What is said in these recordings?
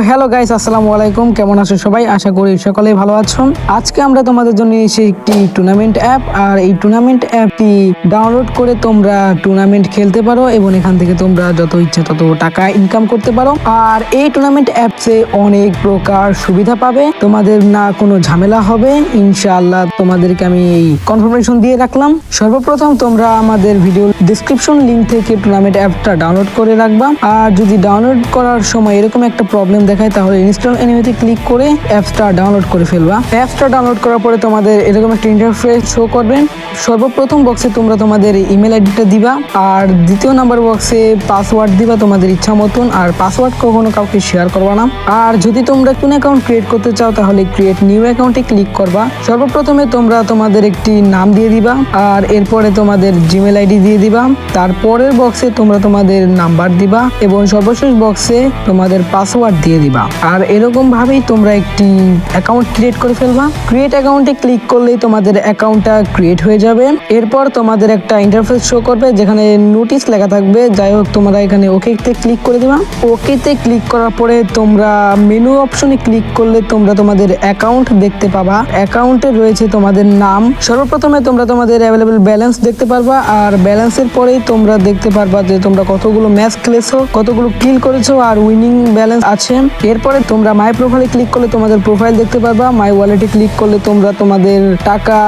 Hello guys, আসসালামু আলাইকুম। কেমন আছো সবাই? আশা করি সকলেই ভালো আছো। আজকে আমরা তোমাদের জন্য এসে একটি টুর্নামেন্ট অ্যাপ, আর এই টুর্নামেন্ট অ্যাপটি ডাউনলোড করে তোমরা টুর্নামেন্ট খেলতে পারো এবং এখান থেকে তোমরা যত ইচ্ছা তত টাকা ইনকাম করতে পারো। আর এই টুর্নামেন্ট অ্যাপসে অনেক প্রকার সুবিধা পাবে, তোমাদের না কোনো ঝামেলা হবে। ইনশাআল্লাহ তোমাদেরকে আমি এই কনফার্মেশন দিয়ে রাখলাম। সর্বপ্রথম তোমরা আমাদের ভিডিও ডিসক্রিপশন লিংক থেকে টুর্নামেন্ট অ্যাপটা ডাউনলোড করে রাখবা। আর যদি ডাউনলোড করার সময় এরকম একটা প্রবলেম দেখায় তাহলে ইনস্টল এনিমেতে ক্লিক করে অ্যাপসটা ডাউনলোড করে ফেলবা। অ্যাপসটা ডাউনলোড করার পরে তোমাদের এরকম একটা ইন্টারফেস শো করবে। সর্বপ্রথম বক্সে তোমরা তোমাদের ইমেল আইডিটা দিবা, আর দ্বিতীয় নাম্বার বক্সে পাসওয়ার্ড দিবা তোমাদের ইচ্ছা মতন। আর পাসওয়ার্ড কখনো কাউকে শেয়ার করবা না। আর যদি তোমরা কোন অ্যাকাউন্ট ক্রিয়েট করতে চাও তাহলে ক্রিয়েট নিউ অ্যাকাউন্টে ক্লিক করবা। সর্বপ্রথমে তোমরা তোমাদের একটি নাম দিয়ে দিবা, আর এরপরে তোমাদের জিমেল আইডি দিয়ে দিবা। তারপরের বক্সে তোমরা তোমাদের নাম্বার দিবা এবং সর্বশেষ বক্সে তোমাদের পাসওয়ার্ড দিয়ে দিবা। আর এরকম ভাবেই তোমরা একটি অ্যাকাউন্ট ক্রিয়েট করে ফেলবা। ক্রিয়েট অ্যাকাউন্টে ক্লিক করলেই তোমাদের অ্যাকাউন্টটা ক্রিয়েট হয়ে যাবে। এরপর তোমাদের একটা ইন্টারফেস শো করবে যেখানে নোটিশ লেখা থাকবে। যাই হোক, তোমরা এখানে ওকেতে ক্লিক করে দিবা। ওকেতে ক্লিক করার পরে তোমরা মেনু অপশনে ক্লিক করলে তোমরা তোমাদের অ্যাকাউন্ট দেখতে পাবা। অ্যাকাউন্টে রয়েছে তোমাদের নাম। সর্বপ্রথমে তোমরা তোমাদের অ্যাভেলেবল ব্যালেন্স দেখতে পারবা, আর ব্যালেন্সের পরেই তোমরা দেখতে পারবা যে তোমরা কতগুলো ম্যাচ খেলেছো, কতগুলো কিল করেছো আর উইনিং ব্যালেন্স আছে। এরপরে তোমরা মাই প্রোফাইলে ক্লিক করলে তোমাদের প্রোফাইল দেখতে পারবা। মাই ওয়ালেটে ক্লিক করলে তোমরা তোমাদের টাকা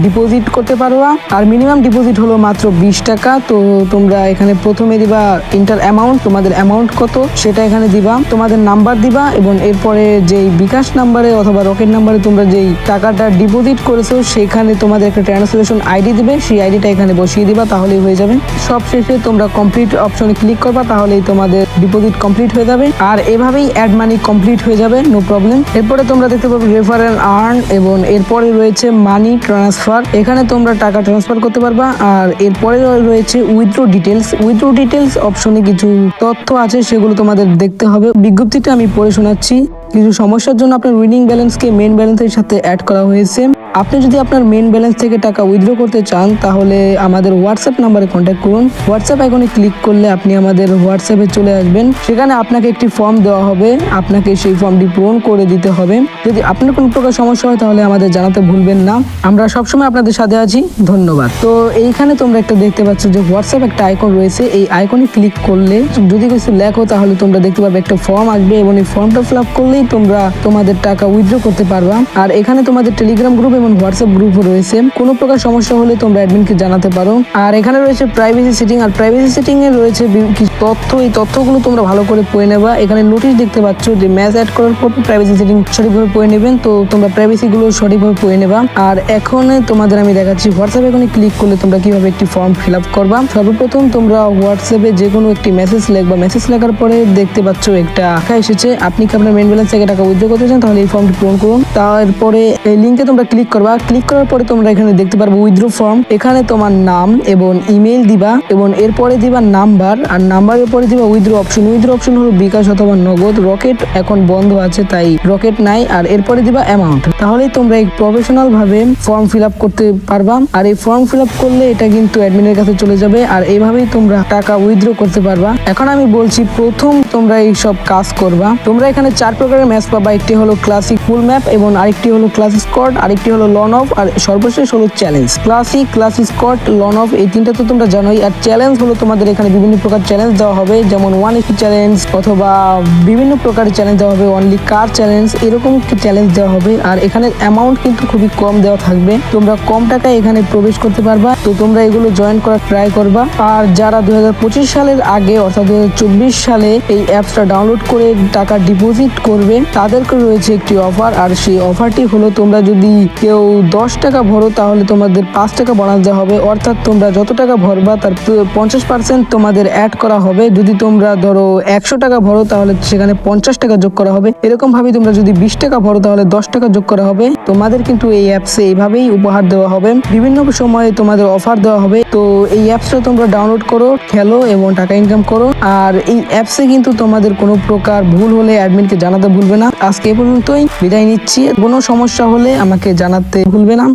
ডিপোজিট করতে পারবা। আর মিনিমাম ডিপোজিট হলো মাত্র 20 টাকা। তো তোমরা এখানে প্রথমে দিবা ইন্টার অ্যামাউন্ট, তোমাদের অ্যামাউন্ট কত সেটা এখানে দিবা, তোমাদের নাম্বার দিবা এবং এরপরে যেই বিকাশ নাম্বারে অথবা রকেট নাম্বারে তোমরা যেই টাকাটা ডিপোজিট করেছো সেখানে তোমাদের একটা ট্রান্সলেশন আইডি দিবে, সেই আইডিটা এখানে বসিয়ে দিবা, তাহলেই হয়ে যাবে। সব শেষে তোমরা কমপ্লিট অপশনে ক্লিক করবা, তাহলেই তোমাদের ডিপোজিট কমপ্লিট হয়ে যাবে। আর এভাবেই অ্যাড মানি কমপ্লিট হয়ে যাবে, নো প্রবলেম। এরপরে তোমরা দেখতে পাবে রেফার এন্ড আর্ন এবং এরপরে রয়েছে মানি ট্রান্সফার। এখানে তোমরা টাকা ট্রান্সফার করতে পারবা। আর এরপরে রয়েছে উইথড্র ডিটেলস। উইথড্র ডিটেলস অপশনে কিছু তথ্য আছে, সেগুলো তোমাদের দেখতে হবে। বিজ্ঞপ্তিটা আমি পড়ে শোনাচ্ছি। কিছু সমস্যার জন্য আপনার উইনিং ব্যালেন্সকে মেন ব্যালেন্সের সাথে অ্যাড করা হয়েছে। আপনি যদি আপনার মেন ব্যালেন্স থেকে টাকা উইথড্র করতে চান তাহলে আমাদের হোয়াটসঅ্যাপ নাম্বারে কন্ট্যাক্ট করুন। হোয়াটসঅ্যাপ আইকনে ক্লিক করলে আপনি আমাদের হোয়াটসঅ্যাপে চলে আসবেন। সেখানে আপনাকে একটি ফর্ম দেওয়া হবে, আপনাকে সেই ফর্মটি পূরণ করে দিতে হবে। যদি আপনার কোনো প্রকার সমস্যা হয় তাহলে আমাদের জানাতে ভুলবেন না, আমরা সবসময় আপনাদের সাথে আছি। ধন্যবাদ। তো এইখানে তোমরা একটা দেখতে পাচ্ছ যে হোয়াটসঅ্যাপ একটা আইকন রয়েছে। এই আইকনে ক্লিক করলে যদি কিছু লেখো তাহলে তোমরা দেখতে পাবে একটা ফর্ম আসবে এবং এই ফর্মটা ফিল আপ করলেই তোমরা তোমাদের টাকা উইথড্র করতে পারবা। আর এখানে তোমাদের টেলিগ্রাম গ্রুপ এবং হোয়াটসঅ্যাপ গ্রুপও রয়েছে। কোনো প্রকার সমস্যা হলে তোমরা অ্যাডমিনকে জানাতে পারো। আর এখানে রয়েছে প্রাইভেসি সেটিং। আর প্রাইভেসি সেটিং এ রয়েছে কিছু তথ্য, এই তথ্যগুলো তোমরা ভালো করে পড়ে নেবা। এখানে নোটিশ দেখতে পাচ্ছ যে ম্যাচ অ্যাড করার পর প্রাইভেসি সেটিং সঠিকভাবে পড়ে নেবেন, তো তোমরা প্রাইভেসি গুলো সঠিকভাবে পড়ে নেবা। আর এখন তোমাদের আমি দেখাচ্ছি হোয়াটসঅ্যাপ এখানে ক্লিক করলে তোমরা কিভাবে একটি ফর্ম ফিল আপ করবা। সর্বপ্রথম তোমরা হোয়াটসঅ্যাপে যে কোনো একটি মেসেজ লিখবা। মেসেজ লেখার পরে দেখতে পাচ্ছ একটা লেখা এসেছে, আপনি কি আপনার মেন ব্যালেন্স থেকে টাকা উইথড্র করতে চান তাহলে এই ফর্মটি পূরণ করুন। তারপরে এই লিঙ্কে তোমরা ক্লিক করবা। ক্লিক করার পরে তোমরা এখানে দেখতে পারবে উইথড্র ফর্ম। এখানে তোমার নাম এবং ইমেল দিবা এবং এরপরে দিবা নাম্বার, আর নাম্বারের পরে দিবা উইথড্র অপশন। উইথড্র অপশন হলো বিকাশ অথবা নগদ। রকেট এখন বন্ধ আছে তাই রকেট নাই। আর এরপরে দিবা অ্যামাউন্ট, তাহলেই তোমরা এই প্রফেশনাল ভাবে ফর্ম ফিল আপ করতে পারবা। আর এই ফর্ম ফিল আপ করলে এটা কিন্তু অ্যাডমিনের কাছে চলে যাবে, আর এইভাবেই তোমরা টাকা উইথড্র করতে পারবা। এখন আমি বলছি প্রথম তোমরা এই সব কাজ করবা। তোমরা এখানে 4 প্রকারের ম্যাচ পাবা। একটি হলো ক্লাসিক ফুল ম্যাপ এবং আরেকটি হলো ক্লাসিক স্কোয়াড, আরেকটি হলো লন অফ, আর সর্বশেষ হলো challenge. Classic, classic squad, lone wolf এই তিনটা তো তোমরা জানোই। আর চ্যালেঞ্জ হলো তোমাদের এখানে বিভিন্ন প্রকার চ্যালেঞ্জ দেওয়া হবে, যেমন 180 চ্যালেঞ্জ অথবা বিভিন্ন প্রকারের চ্যালেঞ্জ দেওয়া হবে, অনলি কার চ্যালেঞ্জ, এরকম চ্যালেঞ্জ দেওয়া হবে। আর এখানে অ্যামাউন্ট কিন্তু খুবই কম দেওয়া থাকবে, তোমরা কম টাকায় এখানে প্রবেশ করতে পারবা। তো তোমরা এগুলো জয়েন করার ট্রাই করবা। আর যারা 2025 সালের আগে অর্থাৎ 2024 সালে এই অ্যাপসটা ডাউনলোড করে টাকা ডিপোজিট করবে তাদেরকে রয়েছে একটি অফার। আর সেই অফারটি হলো তোমরা যদি কেউ 10 টাকা ভরো তাহলে তোমাদের 5 টাকা বোনাস দেওয়া হবে। অর্থাৎ তোমরা যত টাকা ভরবা তার 50% তোমাদের অ্যাড করা হবে। যদি তোমরা ধরো 100 টাকা ভরো তাহলে সেখানে 50 টাকা যোগ করা হবে। এরকম ভাবে তোমরা যদি 20 টাকা ভরো তাহলে 10 টাকা যোগ করা হবে। তোমাদের কিন্তু এই অ্যাপসে এইভাবেই উপহার দেওয়া হবে, বিভিন্ন সময়ে তোমাদের অফার দেওয়া হবে। তো এই অ্যাপসটা তোমরা ডাউনলোড করো, খেলো এবং টাকা ইনকাম করো। আর এই অ্যাপসে কিন্তু তোমাদের কোনো প্রকার ভুল হলে অ্যাডমিনকে জানাতে ভুলবে না। আজকে এই পর্যন্তই, বিদায় নিচ্ছি। কোনো সমস্যা হলে আমাকে জানাতে ভুলবে না।